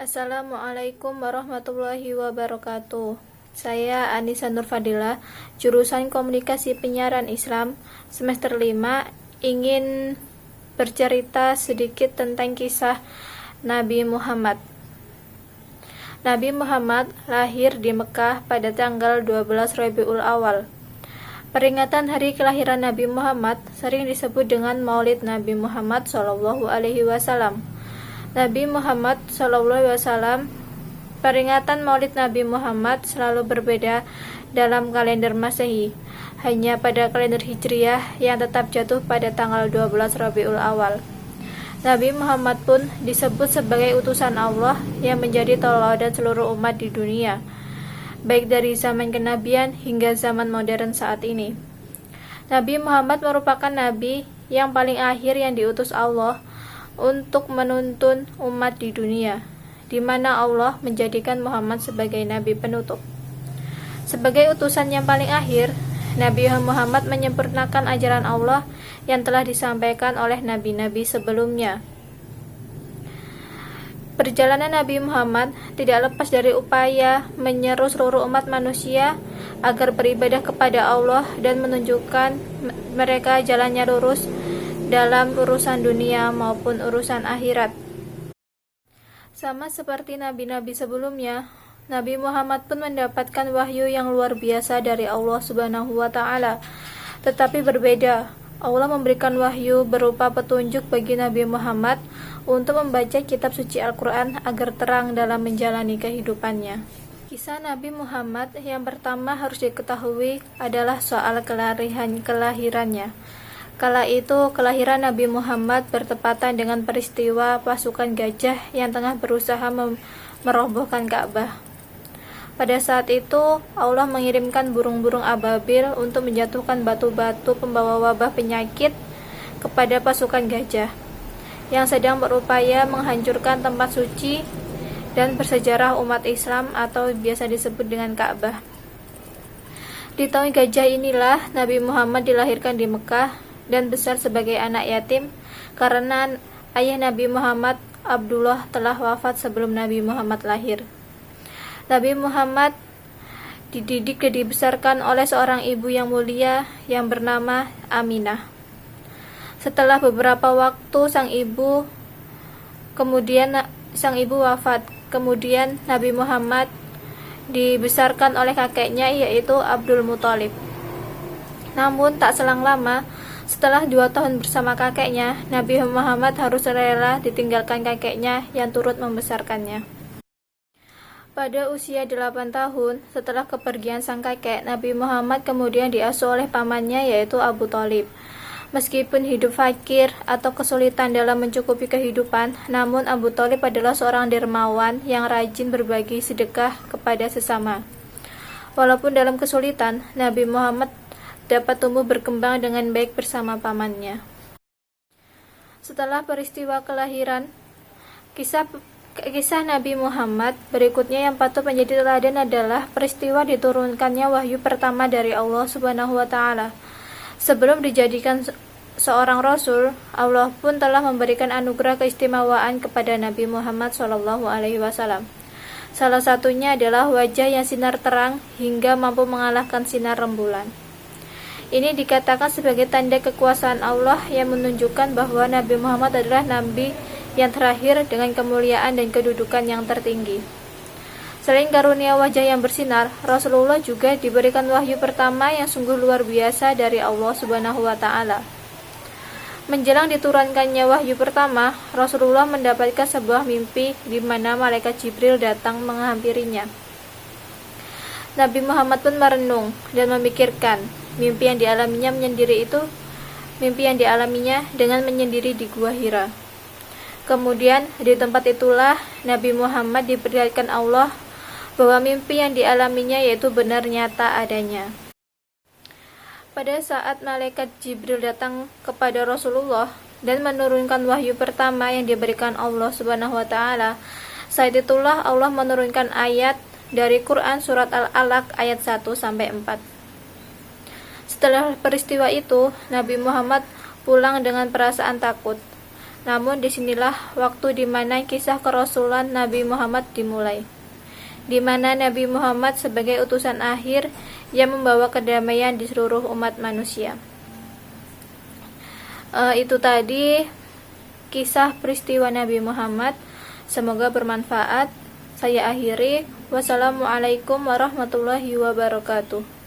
Assalamualaikum warahmatullahi wabarakatuh. Saya Anissa Nurfadilah, jurusan Komunikasi Penyiaran Islam, semester 5, ingin bercerita sedikit tentang kisah Nabi Muhammad. Nabi Muhammad lahir di Mekah pada tanggal 12 Rabiul Awal. Peringatan hari kelahiran Nabi Muhammad sering disebut dengan Maulid Nabi Muhammad SAW. Nabi Muhammad SAW, peringatan Maulid Nabi Muhammad selalu berbeda dalam kalender Masehi, hanya pada kalender Hijriah yang tetap jatuh pada tanggal 12 Rabiul Awal. Nabi Muhammad pun disebut sebagai utusan Allah yang menjadi tauladan seluruh umat di dunia, baik dari zaman kenabian hingga zaman modern saat ini. Nabi Muhammad merupakan nabi yang paling akhir yang diutus Allah untuk menuntun umat di dunia, di mana Allah menjadikan Muhammad sebagai nabi penutup. Sebagai utusan yang paling akhir, Nabi Muhammad menyempurnakan ajaran Allah yang telah disampaikan oleh nabi-nabi sebelumnya. Perjalanan Nabi Muhammad tidak lepas dari upaya menyeru seluruh umat manusia agar beribadah kepada Allah dan menunjukkan mereka jalannya lurus dalam urusan dunia maupun urusan akhirat. Sama seperti nabi-nabi sebelumnya, Nabi Muhammad pun mendapatkan wahyu yang luar biasa dari Allah Subhanahu wa Ta'ala. Tetapi berbeda, Allah memberikan wahyu berupa petunjuk bagi Nabi Muhammad untuk membaca kitab suci Al-Quran agar terang dalam menjalani kehidupannya. Kisah Nabi Muhammad yang pertama harus diketahui adalah soal kelahirannya. Kala itu, kelahiran Nabi Muhammad bertepatan dengan peristiwa pasukan gajah yang tengah berusaha merobohkan Ka'bah. Pada saat itu, Allah mengirimkan burung-burung ababil untuk menjatuhkan batu-batu pembawa wabah penyakit kepada pasukan gajah yang sedang berupaya menghancurkan tempat suci dan bersejarah umat Islam atau biasa disebut dengan Ka'bah. Di tahun gajah inilah Nabi Muhammad dilahirkan di Mekah dan besar sebagai anak yatim karena ayah Nabi Muhammad, Abdullah, telah wafat sebelum Nabi Muhammad lahir. Nabi Muhammad dididik dan dibesarkan oleh seorang ibu yang mulia yang bernama Aminah. Setelah beberapa waktu sang ibu wafat. Kemudian Nabi Muhammad dibesarkan oleh kakeknya, yaitu Abdul Muthalib. Namun tak selang lama, setelah 2 tahun bersama kakeknya, Nabi Muhammad harus rela ditinggalkan kakeknya yang turut membesarkannya. Pada usia 8 tahun, setelah kepergian sang kakek, Nabi Muhammad kemudian diasuh oleh pamannya, yaitu Abu Thalib. Meskipun hidup fakir atau kesulitan dalam mencukupi kehidupan, namun Abu Thalib adalah seorang dermawan yang rajin berbagi sedekah kepada sesama. Walaupun dalam kesulitan, Nabi Muhammad dapat tumbuh berkembang dengan baik bersama pamannya. Setelah peristiwa kelahiran, kisah Nabi Muhammad berikutnya yang patut menjadi teladan adalah peristiwa diturunkannya wahyu pertama dari Allah Subhanahu wa Ta'ala. Sebelum dijadikan seorang rasul, Allah pun telah memberikan anugerah keistimewaan kepada Nabi Muhammad SAW. Salah satunya adalah wajah yang sinar terang hingga mampu mengalahkan sinar rembulan. Ini dikatakan sebagai tanda kekuasaan Allah yang menunjukkan bahwa Nabi Muhammad adalah nabi yang terakhir dengan kemuliaan dan kedudukan yang tertinggi. Selain karunia wajah yang bersinar, Rasulullah juga diberikan wahyu pertama yang sungguh luar biasa dari Allah Subhanahu wa Ta'ala. Menjelang diturunkannya wahyu pertama, Rasulullah mendapatkan sebuah mimpi di mana malaikat Jibril datang menghampirinya. Nabi Muhammad pun merenung dan memikirkan mimpi yang dialaminya dengan menyendiri di Gua Hira. Kemudian di tempat itulah Nabi Muhammad diperlihatkan Allah bahwa mimpi yang dialaminya yaitu benar nyata adanya. Pada saat malaikat Jibril datang kepada Rasulullah dan menurunkan wahyu pertama yang diberikan Allah Subhanahu wa Ta'ala, saat itulah Allah menurunkan ayat dari Quran surat Al-Alaq ayat 1-4. Setelah peristiwa itu, Nabi Muhammad pulang dengan perasaan takut. Namun disinilah waktu di mana kisah kerasulan Nabi Muhammad dimulai, di mana Nabi Muhammad sebagai utusan akhir yang membawa kedamaian di seluruh umat manusia. Itu tadi kisah peristiwa Nabi Muhammad. Semoga bermanfaat. Saya akhiri. Wassalamualaikum warahmatullahi wabarakatuh.